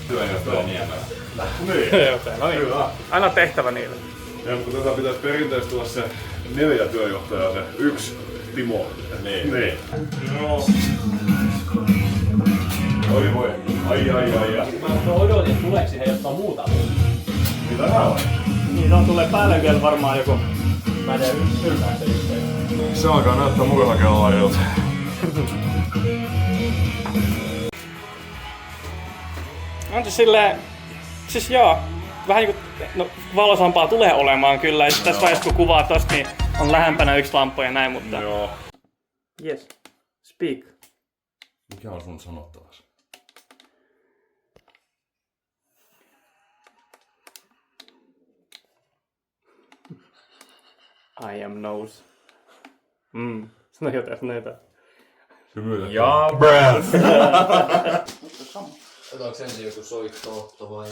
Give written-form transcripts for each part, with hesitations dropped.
Työjohtaja Niemelä. Niin. No niin. Hyvä. Aina tehtävä niille. Ja kun tätä pitäisi perinteisesti olla se 4 työjohtajaa, se 1 Timo. Niin. No. Oi voi. Ai. Mä odotin, että tuleeko siihen jotain muuta. Mitä nää on? Niin on tulee päälle vielä varmaan joku. Mä en tiedä yltää se yhteen. Se alkaa näyttää murhakelaajalta. On se silleen, siis joo, vähän niinku, no valosampaa tulee olemaan kyllä, ja tässä vaiheessa kun kuvaa tosta, niin on lähempänä yksi lamppu ja näin, mutta... Joo. Yes, speak. Mikä on sun sanottavasi? I am nose. Sano jotain. Ja breath! Otetaanko ensin joku soitto-otto vai?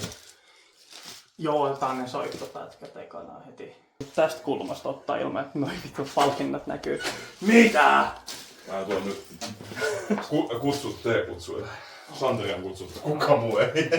Joo, otetaan ne soittopätkät ekana heti. Tästä kulmasta ottaa ilman, että noin vittu palkinnat näkyy. Mitä? Mä tuon nyt kutsut T-kutsuille. Santerian kutsut. Kuka muu ei.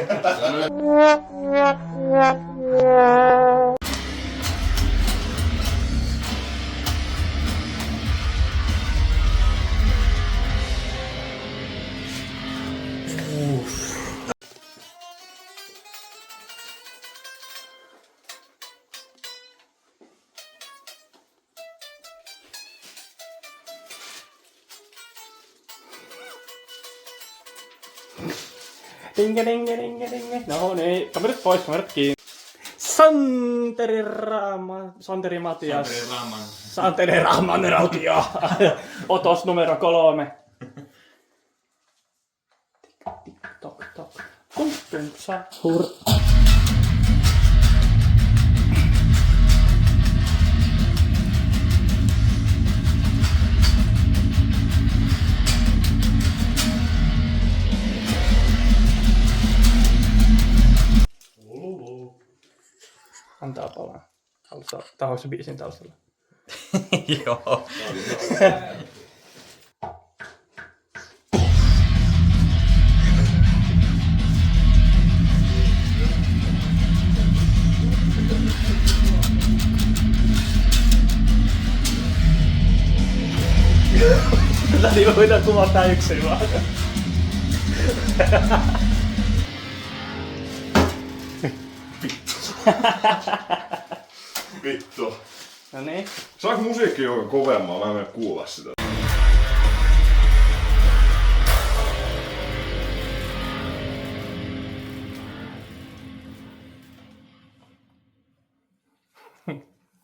Dinge. No niin, kamerat pois, kamerat kiinni. Santeri Matias. Santeri Rahman Rautio. Otos numero 3. Tik tok. Kumpun sahur. Antaa palaa. Tahoiko se biisin taustalla? Joo. Tätä niin voidaan kuvata yksin vaan. Vittu. No niin. Saanko musiikki joka kovemmaa? Mä en mene kuulla sitä.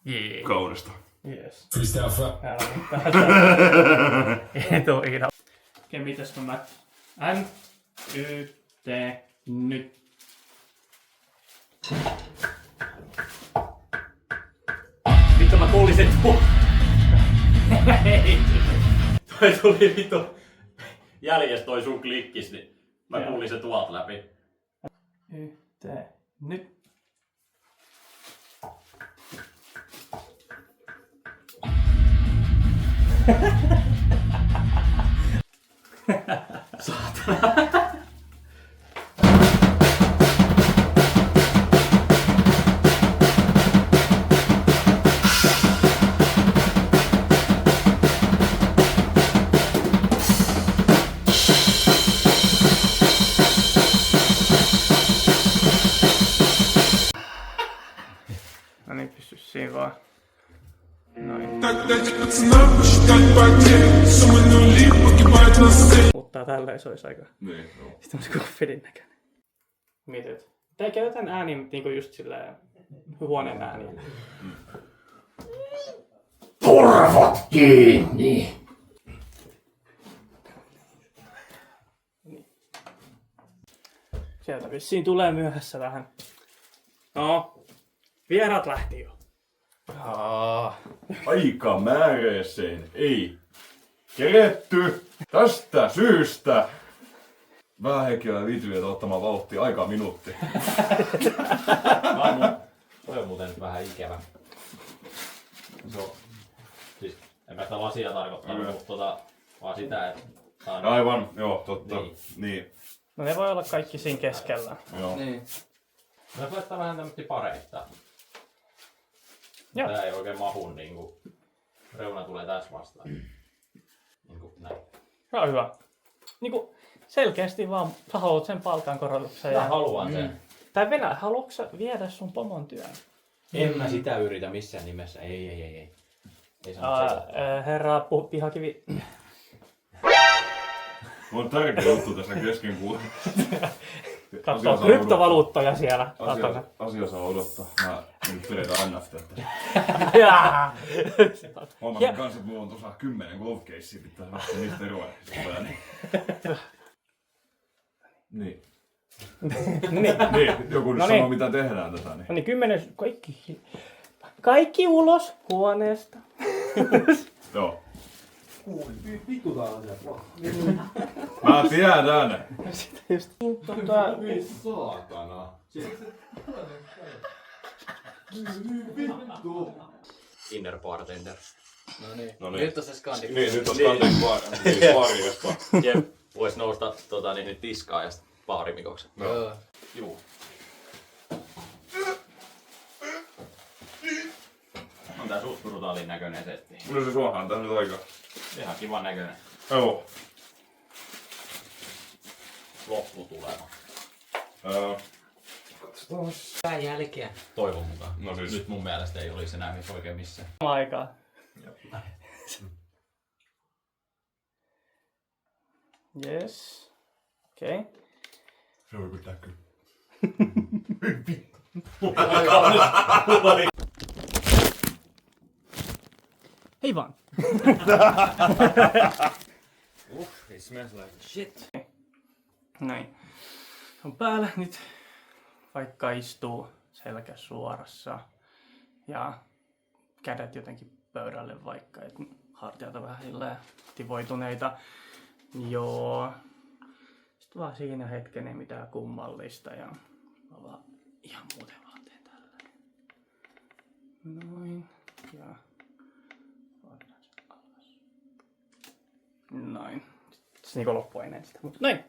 Jee. Kaunista. Yes. Freestyle flat. Ei tuu ikinä. Okei, mitäs mä N-Y-T nyt. Vittu mä kuulin sen Hei. Toi tuli vittu jäljestä toi sun klikkis, niin mä kuulin sen tuolta läpi. Y-T nyt. No niin, pysy siinä vaan. Noin. Mutta tälleen se olisi aika. Niin, joo. Sitten on se koffidin näköinen. Mietit. Tää käytetään ääni niinku just silleen huoneen ääniä. Korvat kiinni! Sieltä vissiin tulee myöhässä vähän. No, vieraat lähti jo. Aika määräiseen ei keretty. Tästä syystä vähän henkilöä viityviä ottamaan vauhtia aikaa minuutti. Toi on muuten nyt vähän ikävä. Se on, siis en mä sitä lasia tarkoittanut, mutta vaan sitä, että... Aivan, joo, totta. Niin. No ne voi olla kaikki siinä keskellä. Joo. Niin. Mä laittaa vähän tämmöistä pareita. Joo. Tää ei oikein mahu niinku. Reuna tulee tässä vastaan. Niinku näin. Se on hyvä. Niinku selkeästi vaan sä haluat sen palkankorotuksen. Mä haluan sen. Tai Venä, haluatko sä viedä sun pomon työn? En mä sitä yritä missään nimessä. Ei. Ei sano Herra Pihakivi. Mulla on tärkeä juttu tässä kesken kuulla. Katso kryptovaluuttoja siellä. Asia saa odottaa. Mä nyt pidetään NFTtä. Jaa. Huomasin kanssa, että mulla on tuossa 10 golf-keissiä, pitää lähteä niistä eroa. Niin. Niin, joku nyt sanoo mitä tehdään tätä. Niin. No niin, 10. Kaikki ulos huoneesta. Joo. Vittu tää on se. Mä tiedän! Sitten just Saatana. Vittu. Inner bartender. No niin. Nyt on se skandi. Niin, nyt on Skandik baariasta. Jep, vois nousta nyt tiskaa ja sit baarimikoksen. Joo. Juu. On tää suht brutaalin näköinen setti. No se suohan tää nyt aika. Ihan kivan näköinen. Joo. Lopputulema. Katsotaan. Tää jälkeä. Toivon mukaan. No siis. Nyt mun mielestä ei olisi enää oikein missään. aikaa. Yes. Okei. Okay. Se on kyllä näkyy. Hei vaan. It smells like shit. Noin. On päällä nyt. Vaikka istuu selkä suorassa ja kädet jotenkin pöydälle vaikka, että hartiat on vähän silleen aktivoituneita. Joo. Sitten vaan siinä hetken ei mitään kummallista ja mä vaan ihan muuten vaan teen tälleen. Noin. Ja laitetaan se alas. Noin. Se niinku loppu ennen sitä. Noin.